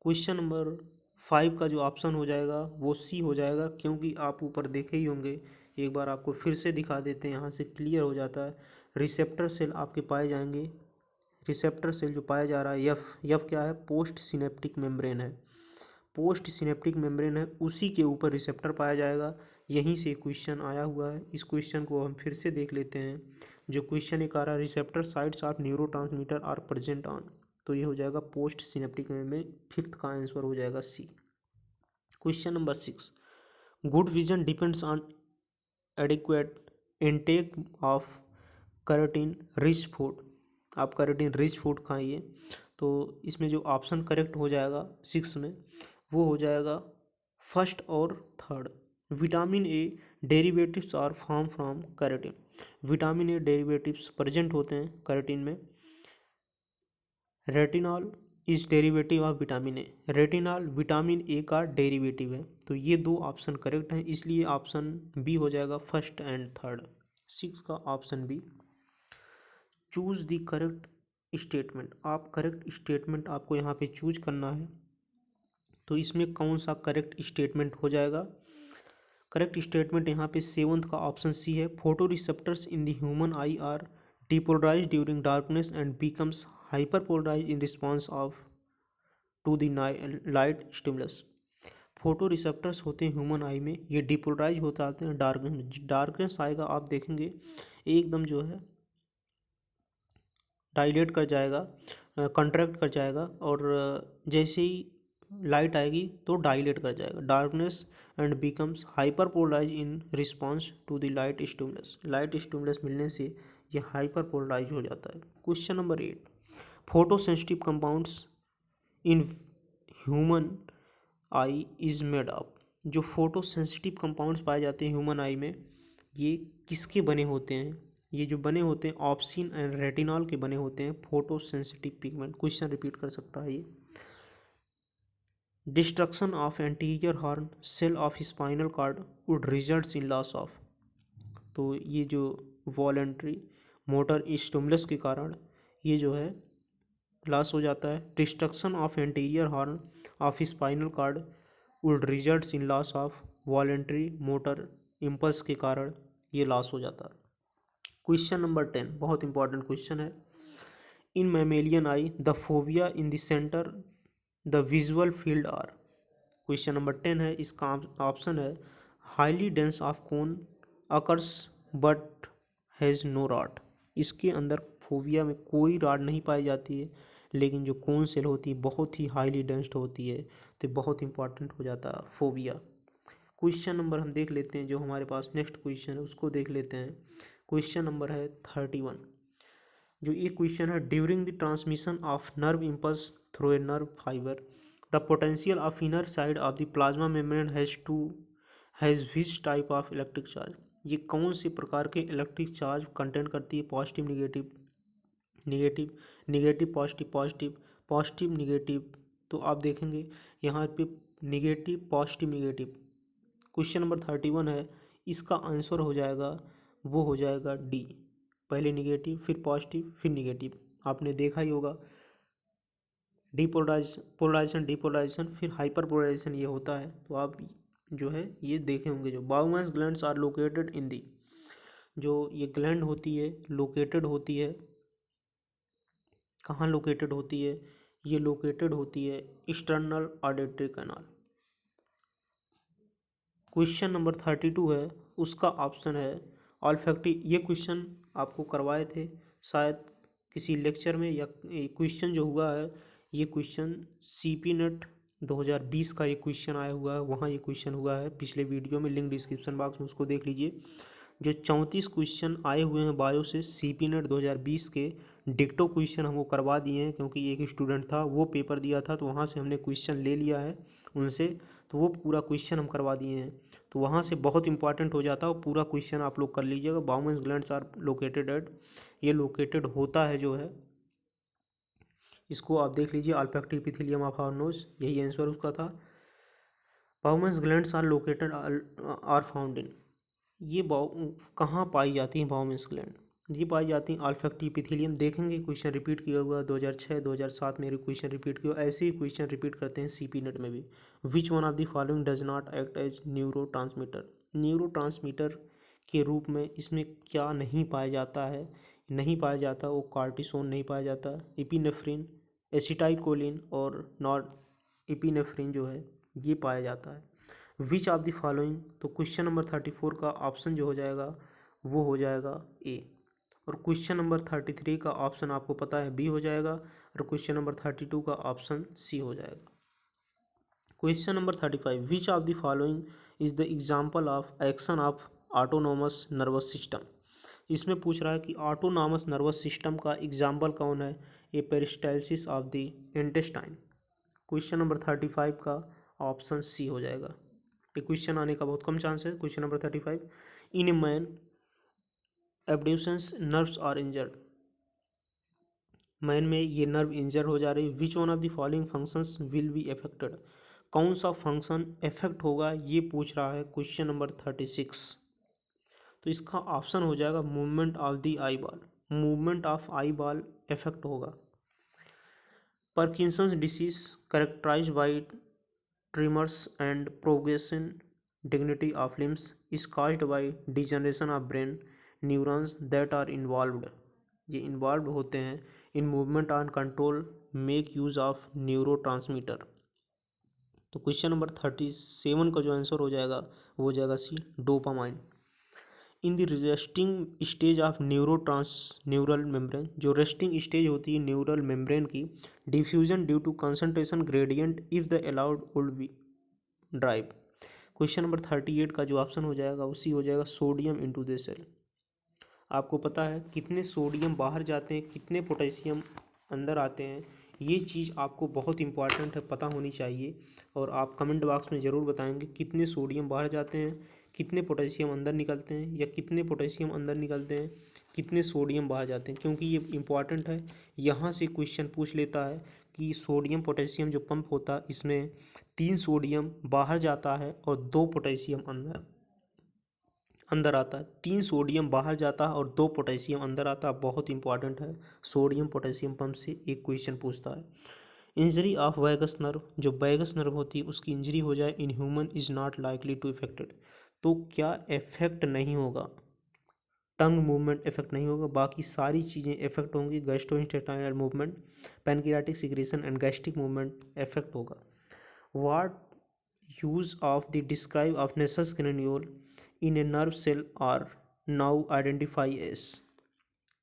क्वेश्चन नंबर 5 का जो ऑप्शन हो जाएगा वो सी हो जाएगा, क्योंकि आप ऊपर देखे ही होंगे, एक बार आपको फिर से दिखा देते हैं, यहाँ से क्लियर हो जाता है। रिसेप्टर सेल आपके पाए जाएंगे, रिसेप्टर सेल जो पाया जा रहा है एफ क्या है? पोस्ट सिनेप्टिक मेम्ब्रेन है, पोस्ट सिनेप्टिक मेम्ब्रेन है, उसी के ऊपर रिसेप्टर पाया जाएगा। यहीं से क्वेश्चन आया हुआ है, इस क्वेश्चन को हम फिर से देख लेते हैं। जो क्वेश्चन एक आ रहा है, receptor sites of neurotransmitter are present on, तो ये हो जाएगा पोस्ट सिनेप्टिक मेम्ब्रेन, फिफ्थ का आंसर हो जाएगा C. Question number 6, good vision depends on adequate intake of carotene rich food, आप कैरोटीन रिच फूड खाइए। तो इसमें जो ऑप्शन करेक्ट हो जाएगा 6 में वो हो जाएगा फर्स्ट और third. Vitamin A derivatives are form from carotene, vitamin A derivatives present होते हैं कैरोटीन में। Retinol is derivative of vitamin A, retinol vitamin A का डेरिवेटिव है, तो ये दो ऑप्शन करेक्ट हैं, इसलिए ऑप्शन बी हो जाएगा फर्स्ट एंड थर्ड। 6 का option B. Choose the correct statement, आप करेक्ट स्टेटमेंट आपको यहाँ पे चूज करना है, तो इसमें कौन सा करेक्ट स्टेटमेंट हो जाएगा? करेक्ट स्टेटमेंट यहाँ पे 7th का ऑप्शन सी है। Photoreceptors in the human eye are depolarise during darkness and becomes hyperpolarise in response of to the light stimulus. Photoreceptors होते हैं ह्यूमन आई में, ये डिपोलराइज होते आते हैं डार्कनेस, डार्कनेस आएगा आप देखेंगे एकदम जो है डायलेट कर जाएगा, कंट्रैक्ट कर जाएगा, और जैसे ही लाइट आएगी तो डायलेट कर जाएगा, darkness and becomes hyperpolarize in response to the light stimulus, light stimulus मिलने से ये हाइपर पोलराइज हो जाता है। Question number 8, photosensitive compounds in human eye is made up, जो फोटो सेंसिटिव कंपाउंड्स पाए जाते हैं ह्यूमन आई में ये किसके बने होते हैं? ये जो बने होते हैं ऑप्सिन एंड रेटिनॉल के बने होते हैं photosensitive pigment. Question repeat कर सकता है ये। Destruction of anterior horn cell of spinal cord would results in loss of, तो ये जो वॉलेंट्री मोटर स्टिमुलस के कारण ये जो है लॉस हो जाता है। Destruction of anterior horn of spinal cord would results in loss of voluntary motor impulse के कारण ये लॉस हो जाता है। क्वेश्चन नंबर 10 बहुत इंपॉर्टेंट क्वेश्चन है। In mammalian eye the fovea in the centre the visual field are, question number 10 है, इसका ऑप्शन है highly dense of cone occurs but has no rod, इसके अंदर फोबिया में कोई रॉड नहीं पाई जाती है, लेकिन जो कोन सेल होती है बहुत ही हाईली डेंस्ड होती है, तो बहुत इंपॉर्टेंट हो जाता है फोबिया। क्वेश्चन नंबर हम देख लेते हैं, जो हमारे पास नेक्स्ट क्वेश्चन है उसको देख लेते हैं। क्वेश्चन नंबर है 31, जो ये क्वेश्चन है during the transmission of nerve impulse through a nerve fibre the potential of inner side of the plasma membrane has which type of electric charge, ये कौन से प्रकार के इलेक्ट्रिक चार्ज कंटेंट करती है? Positive negative, negative negative positive, positive positive negative, तो आप देखेंगे यहाँ पे negative positive negative. Question number 31 है, इसका आंसर हो जाएगा वो हो जाएगा डी, पहले निगेटिव फिर पॉजिटिव फिर निगेटिव, आपने देखा ही होगा पोलराइजेशन डिपोलराइजेशन फिर हाइपर पोलराइजेशन ये होता है, तो आप जो है ये देखे होंगे। जो Bowman's glands are located in दी, जो ये ग्लैंड होती है लोकेटेड होती है कहाँ लोकेटेड होती है? ये लोकेटेड होती है external auditory canal, question number 32 है, उसका ऑप्शन है ऑल्फैक्टी। ये क्वेश्चन आपको करवाए थे शायद किसी लेक्चर में, या क्वेश्चन जो हुआ है ये क्वेश्चन CP नेट 2020 का ये क्वेश्चन आया हुआ है, वहाँ ये क्वेश्चन हुआ है पिछले वीडियो में, लिंक डिस्क्रिप्शन बॉक्स में, उसको देख लीजिए। जो 34 क्वेश्चन आए हुए हैं बायो से CP नेट 2020 के डिक्टो क्वेश्चन हमको करवा दिए हैं, क्योंकि एक स्टूडेंट था वो पेपर दिया था तो वहाँ से हमने क्वेश्चन ले लिया है उनसे, तो वो पूरा क्वेश्चन हम करवा दिए हैं, तो वहाँ से बहुत इंपॉर्टेंट हो जाता है। पूरा क्वेश्चन आप लोग कर लीजिएगा। Bowman's glands are located at, ये लोकेटेड होता है जो है, इसको आप देख लीजिए, olfactory epithelium of our nose, यही आंसर उसका था। Bowman's glands are located are found in, ये कहाँ पाई जाती हैं बाउमेंस ग्लैंड? ये पाई जाती हैं ऑल्फैक्टिव एपिथेलियम। देखेंगे क्वेश्चन रिपीट किया हुआ 2006 2007 में क्वेश्चन रिपीट किया, ऐसे ही क्वेश्चन रिपीट करते हैं CP नेट में भी। Which one of the following does not act as neurotransmitter, neurotransmitter के रूप में इसमें क्या नहीं पाया जाता है, नहीं पाया जाता, वो कार्टिसोन नहीं पाया जाता, एपिनेफ्रिन, एसिटाइलकोलिन और नॉर एपिनेफ्रिन जो है ये पाया जाता है। विच ऑफ द फॉलोइंग, तो क्वेश्चन नंबर 34 का ऑप्शन जो हो जाएगा वो हो जाएगा ए, और क्वेश्चन नंबर 33 का ऑप्शन आपको पता है बी हो जाएगा, और क्वेश्चन नंबर 32 का ऑप्शन सी हो जाएगा। Question number 35, which of the following is the example of action of autonomous nervous system. इसमें पूछ रहा है कि ऑटोनॉमस नर्वस सिस्टम का एग्जाम्पल कौन है, A peristalsis of the intestine. Question number 35 का ऑप्शन सी हो जाएगा। ये क्वेश्चन आने का बहुत कम चांस है। Question number 35, in a man abducens nerves are injured, man में ये नर्व इंजर हो जा रही है। Which one of the following functions will be affected, कौन सा फंक्शन इफेक्ट होगा ये पूछ रहा है क्वेश्चन नंबर 36। तो इसका ऑप्शन हो जाएगा movement of the eye ball, movement of eye ball effect होगा। Parkinson's disease characterized by tremors and progression dignity of limbs is caused by degeneration of brain neurons that are involved, ये involved होते हैं in movement and control make use of neurotransmitter। तो question number 37 का जो answer हो जाएगा वो हो जाएगा C, dopamine. In the resting stage of neural membrane, जो रेस्टिंग स्टेज होती है न्यूरल मेम्ब्रेन की, diffusion due to concentration gradient if the allowed would be drive. Question number 38 का जो ऑप्शन हो जाएगा उसी हो जाएगा सोडियम इनटू द सेल। आपको पता है कितने सोडियम बाहर जाते हैं, कितने पोटेशियम अंदर आते हैं, ये चीज़ आपको बहुत इंपॉर्टेंट है, पता होनी चाहिए। और आप कमेंट बॉक्स में ज़रूर बताएंगे कितने सोडियम बाहर जाते हैं, कितने पोटेशियम अंदर निकलते हैं, या कितने पोटेशियम अंदर निकलते हैं, कितने सोडियम बाहर जाते हैं, क्योंकि ये इंपॉर्टेंट है। यहाँ से क्वेश्चन पूछ लेता है कि सोडियम पोटेशियम जो पंप होता है इसमें 3 सोडियम बाहर जाता है और 2 पोटेशियम अंदर आता है। 3 सोडियम बाहर जाता है और 2 पोटेशियम अंदर आता है, बहुत इंपॉर्टेंट है। सोडियम पोटेशियम पंप से एक क्वेश्चन पूछता है। इंजरी ऑफ वैगस नर्व, जो वैगस नर्व होती है उसकी इंजरी हो जाए in human is not likely to effected, तो क्या इफेक्ट नहीं होगा, टंग मूवमेंट इफेक्ट नहीं होगा, बाकी सारी चीज़ें इफेक्ट होंगी। Gastrointestinal movement, pancreatic secretion and gastric movement effect होगा। What use of the describe of Nissl's granule in a nerve cell are now identify as,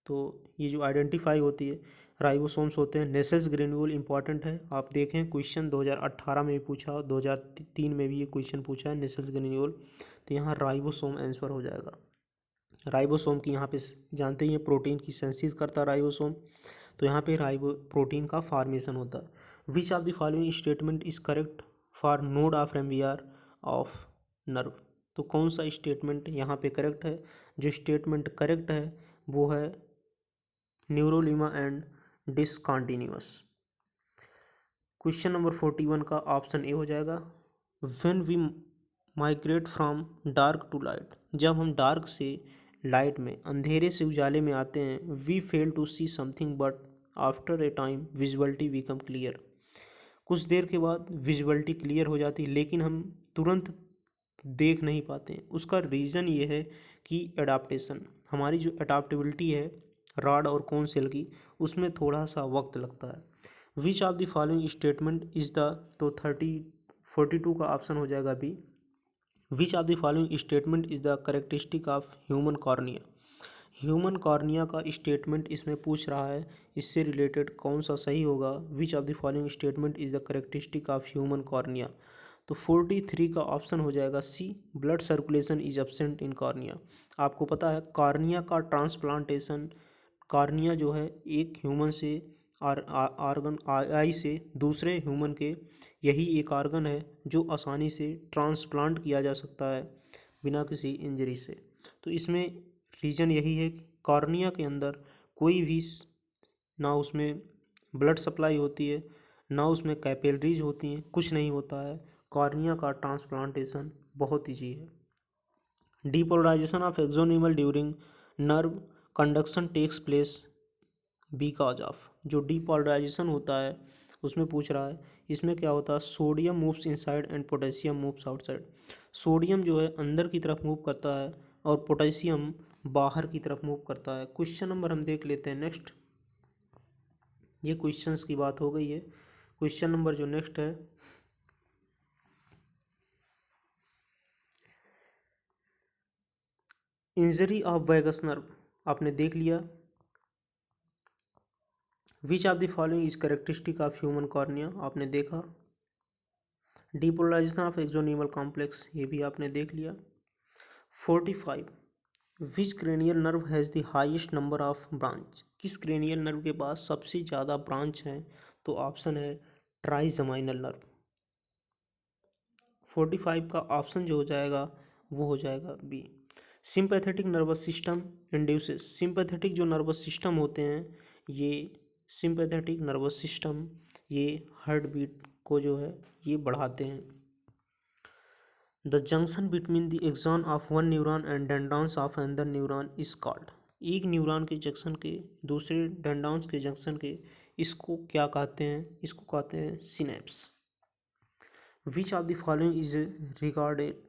तो ये जो आइडेंटिफाई होती है राइबोसोम्स होते हैं। नेसल्स ग्रेन्यूल इंपॉर्टेंट है, आप देखें क्वेश्चन 2018 में भी पूछा, 2003 में भी ये क्वेश्चन पूछा है नेसल्स ग्रेन्यूल, तो यहाँ राइबोसोम आंसर हो जाएगा। राइबोसोम की यहाँ पे जानते ही हैं प्रोटीन की सेंसिस करता है राइबोसोम, तो यहाँ पे राइबो प्रोटीन का फॉर्मेशन होता है। Which of the following statement is correct for node of एम्बियर ऑफ नर्व, तो कौन सा स्टेटमेंट यहाँ पे करेक्ट है? जो स्टेटमेंट करेक्ट है वो है neurilemma and discontinuous. Question number 41 का ऑप्शन ए हो जाएगा। When we migrate from dark to light, जब हम डार्क से लाइट में, अंधेरे से उजाले में आते हैं, we fail to see something but after a time visuality become clear, कुछ देर के बाद विजुअलिटी क्लियर हो जाती है लेकिन हम तुरंत देख नहीं पाते हैं। उसका रीज़न ये है कि एडाप्टेशन, हमारी जो एडाप्टेबिलिटी है रॉड और कोन सेल की, उसमें थोड़ा सा वक्त लगता है। Which of the following statement is the, तो 42 का ऑप्शन हो जाएगा B, which of the following statement is the characteristic of human cornea. Human cornea का स्टेटमेंट इसमें पूछ रहा है, इससे रिलेटेड कौन सा सही होगा। Which of the following statement is the characteristic of human cornea. तो 43 का ऑप्शन हो जाएगा C, blood circulation is absent in cornea. आपको पता है कॉर्निया का ट्रांसप्लांटेशन, कॉर्निया जो है एक ह्यूमन से आर्गन आई से दूसरे ह्यूमन के, यही एक आर्गन है जो आसानी से ट्रांसप्लांट किया जा सकता है बिना किसी इंजरी से। तो इसमें रीज़न यही है कि कॉर्निया के अंदर कोई भी ना उसमें ब्लड सप्लाई होती है, ना उसमें कैपिलरीज होती हैं, कुछ नहीं होता है। कॉर्निया का ट्रांसप्लांटेशन बहुत ईजी है। Depolarization of axonemal during nerve conduction takes place because of. जो डीपोलराइजेशन होता है उसमें पूछ रहा है, इसमें क्या होता है, sodium moves inside and potassium moves outside. Sodium जो है अंदर की तरफ मूव करता है और पोटेशियम बाहर की तरफ मूव करता है। क्वेश्चन नंबर हम देख लेते हैं नेक्स्ट। ये क्वेश्चंस की बात हो गई है। क्वेश्चन नंबर जो नेक्स्ट है, इंजरी ऑफ वैगस नर्व आपने देख लिया। विच of the following is characteristic of human cornea आपने देखा। डीपोलराइजेशन ऑफ एक्सोनिमल कॉम्प्लेक्स ये भी आपने देख लिया। 45 which cranial nerve has the highest number of branch. किस क्रेनियल नर्व के पास सबसे ज़्यादा ब्रांच हैं, तो ऑप्शन है ट्राइजमाइनल नर्व। 45 का ऑप्शन जो हो जाएगा वो हो जाएगा B. Sympathetic nervous system induces. Sympathetic जो नर्वस सिस्टम होते हैं, ये सिंपैथेटिक नर्वस सिस्टम ये हार्ट बीट को जो है ये बढ़ाते हैं। The junction between the axon of one neuron and dendrons of another neuron is called. एक न्यूरॉन के जंक्शन के दूसरे डेंड्रॉन्स के जंक्शन के, इसको क्या कहते हैं, इसको कहते हैं synapse. Which of the following is regarded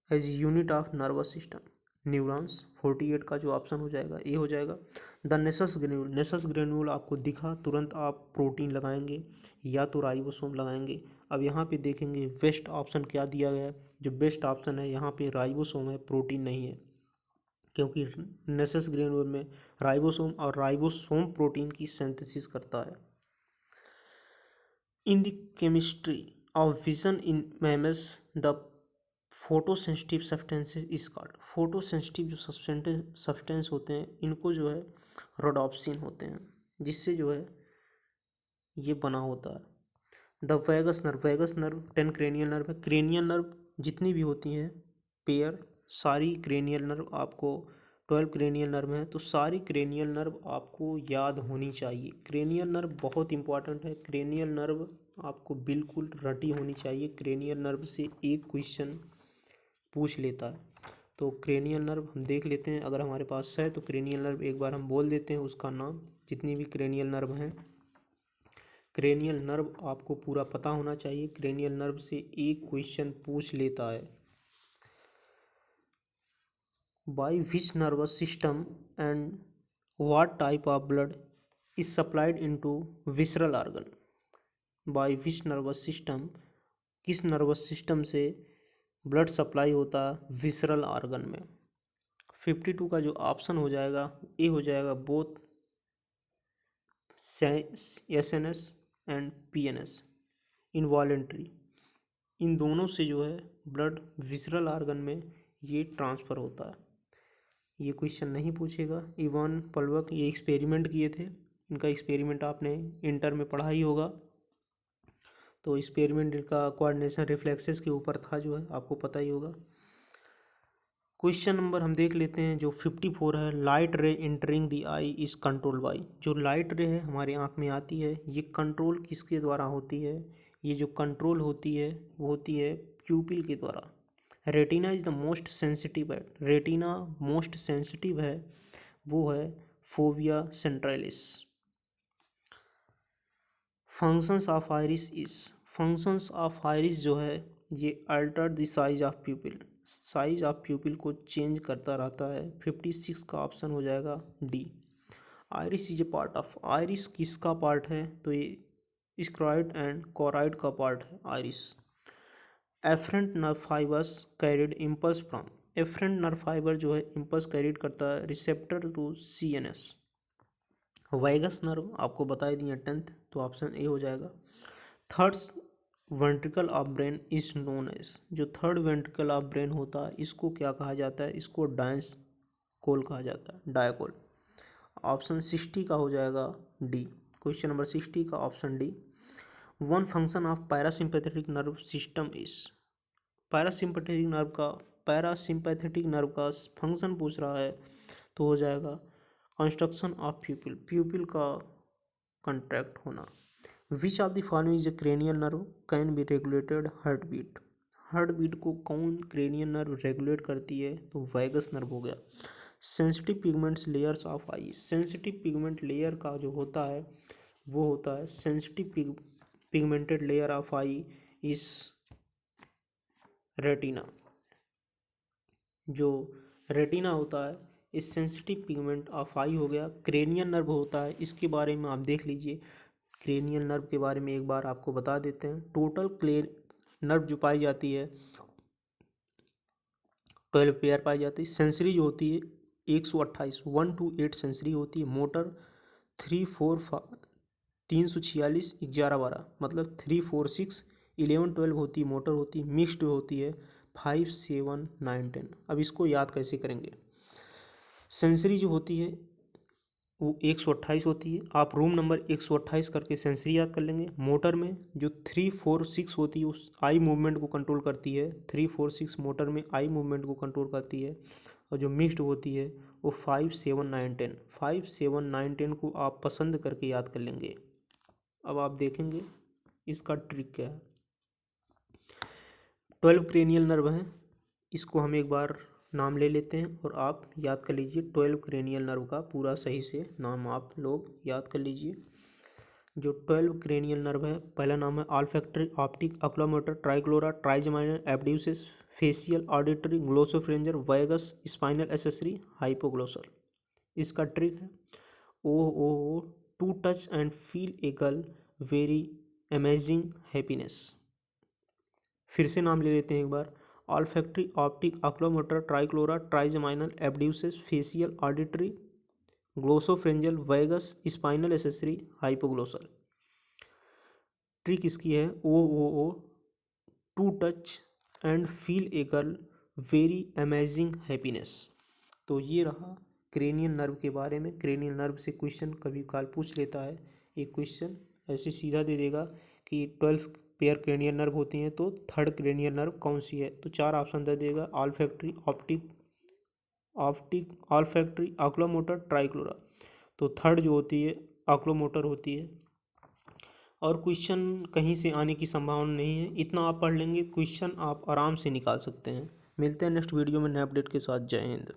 as unit of nervous system. Neurons. 48 का जो ऑप्शन हो जाएगा ए हो जाएगा। The Nissl granule. Nissl granule आपको दिखा तुरंत आप प्रोटीन लगाएंगे या तो राइबोसोम लगाएंगे। अब यहाँ पे देखेंगे बेस्ट ऑप्शन क्या दिया गया है। जो बेस्ट ऑप्शन है यहाँ पे राइबोसोम है, प्रोटीन नहीं है, क्योंकि नेसस ग्रेन्यूल में राइबोसोम और राइबोसोम प्रोटीन की सिंथेसिस करता है। In the chemistry of vision in mammals the photosensitive substances is called. Photosensitive जो सब्सटेंस होते हैं इनको जो है रोडोप्सिन होते हैं, जिससे जो है ये बना होता है। The vagus nerve. Vagus nerve 10 cranial nerve है। क्रेनियल नर्व जितनी भी होती हैं पेयर, सारी क्रेनियल नर्व आपको 12 क्रेनियल नर्व हैं, तो सारी क्रेनियल नर्व आपको याद होनी चाहिए। क्रेनियल नर्व बहुत इंपॉर्टेंट है। क्रेनियल नर्व आपको बिल्कुल रटी होनी चाहिए। क्रेनियल नर्व से एक क्वेश्चन पूछ लेता है। तो क्रेनियल नर्व हम देख लेते हैं, अगर हमारे पास है तो क्रेनियल नर्व एक बार हम बोल देते हैं उसका नाम। जितनी भी क्रेनियल नर्व हैं, क्रेनियल नर्व आपको पूरा पता होना चाहिए। क्रेनियल नर्व से एक क्वेश्चन पूछ लेता है। By which nervous system and what type of blood is supplied into visceral organ. By which nervous system, किस नर्वस सिस्टम से ब्लड सप्लाई होता है विसरल ऑर्गन में। 52 का जो ऑप्शन हो जाएगा ए हो जाएगा both SNS and PNS involuntary. इन दोनों से जो है ब्लड विसरल ऑर्गन में ये ट्रांसफ़र होता है। ये क्वेश्चन नहीं पूछेगा। इवान पल्वक ये एक्सपेरिमेंट किए थे, इनका एक्सपेरिमेंट आपने इंटर में पढ़ा ही होगा। तो एक्सपेरिमेंट इनका कोऑर्डिनेशन रिफ्लेक्सेस के ऊपर था, जो है आपको पता ही होगा। क्वेश्चन नंबर हम देख लेते हैं जो 54 है। लाइट रे entering the I is control by. जो लाइट रे है हमारे आँख में आती है, ये कंट्रोल किसके द्वारा होती है, ये जो कंट्रोल होती है वो होती है प्यूपिल के द्वारा। Retina is the most sensitive है। रेटिना मोस्ट सेंसिटिव है, वो है fovea centralis. Functions of iris is. Functions of iris जो है ये alter the size of प्यूपिल। Size of प्यूपिल को चेंज करता रहता है। 56 का ऑप्शन हो जाएगा D. Iris is a part of. Iris किसका पार्ट है, तो ये स्क्राइड एंड कोराइड का पार्ट है iris. Efferent nerve fibres carried impulse from, efferent nerve fibre जो है इम्पल्स कैरिड करता है receptor to CNS। Vagus nerve आपको बता दिए 10th, तो ऑप्शन ए हो जाएगा। Third ventricle of brain is known as, जो थर्ड वेंट्रिकल ऑफ ब्रेन होता है इसको क्या कहा जाता है, इसको डायकोल कहा जाता है, डायकोल। ऑप्शन 60 का हो जाएगा डी, क्वेश्चन नंबर 60 का option D. One function of parasympathetic nerve system is, parasympathetic nerve का फंक्शन पूछ रहा है तो हो जाएगा कंस्ट्रक्शन ऑफ प्यूपिल, प्यूपिल का कंट्रैक्ट होना। Which of the following is a cranial nerve can be regulated heart beat, heart beat को कौन क्रेनियल नर्व रेगुलेट करती है, तो वैगस नर्व हो गया। Sensitive pigments layers of I, sensitive pigment layer का जो होता है वो होता है सेंसिटिव पिगमेंटेड लेयर ऑफ आई इस रेटिना, जो रेटिना होता है इस सेंसिटिव पिगमेंट ऑफ आई हो गया। क्रेनियल नर्व होता है, इसके बारे में आप देख लीजिए, क्रेनियल नर्व के बारे में एक बार आपको बता देते हैं। टोटल नर्व जो पाई जाती है 12 पेयर पाई जाती है। सेंसरी जो होती है 128 1 to 8 सेंसरी होती है। मोटर 3 4 346 11 12 मतलब 3 4 6 11 12 होती है, मोटर होती है। मिक्स्ड होती है 5 7 9 10। अब इसको याद कैसे करेंगे, सेंसरी जो होती है वो 128 होती है, आप रूम नंबर 128 करके सेंसरी याद कर लेंगे। मोटर में जो 3 4 6 होती है उस आई मूवमेंट को कंट्रोल करती है, 3 4 6 मोटर में आई मूवमेंट को कंट्रोल करती है। और जो मिक्स्ड होती है वो 5 7 9 10, 5 7 9 10 को आप पसंद करके याद कर लेंगे। अब आप देखेंगे इसका ट्रिक क्या है। 12 क्रेनियल नर्व हैं, इसको हम एक बार नाम ले लेते हैं और आप याद कर लीजिए 12 क्रेनियल नर्व का पूरा सही से नाम आप लोग याद कर लीजिए। जो 12 क्रेनियल नर्व है, पहला नाम है olfactory, optic, oculomotor, trochlear, trigeminal, abducens, facial, auditory, glossopharyngeal, vagus, spinal accessory, hypoglossal. इसका ट्रिक है O to touch and feel a girl very amazing happiness. फिर से नाम ले लेते हैं एक बार, olfactory, optic, oculomotor, trochlear, trigeminal, abducens, facial, auditory, glossopharyngeal, vagus, spinal accessory, hypoglossal. Trick इसकी है O to touch and feel a girl very amazing happiness. तो ये रहा क्रेनियल नर्व के बारे में। क्रेनियल नर्व से क्वेश्चन कभी काल पूछ लेता है, एक क्वेश्चन ऐसे सीधा दे देगा कि 12 पेयर क्रेनियल नर्व होती हैं तो थर्ड क्रेनियल नर्व कौन सी है, तो 4 ऑप्शन दे देगा, ऑल्फैक्टरी, ऑल्फैक्टरी, ऑक्यूलोमोटर, ट्राइक्लोरा। तो थर्ड जो होती है ऑक्यूलोमोटर होती है। और क्वेश्चन कहीं से आने की संभावना नहीं है, इतना आप पढ़ लेंगे क्वेश्चन आप आराम से निकाल सकते हैं। मिलते हैं नेक्स्ट वीडियो में नए अपडेट के साथ। जय हिंद।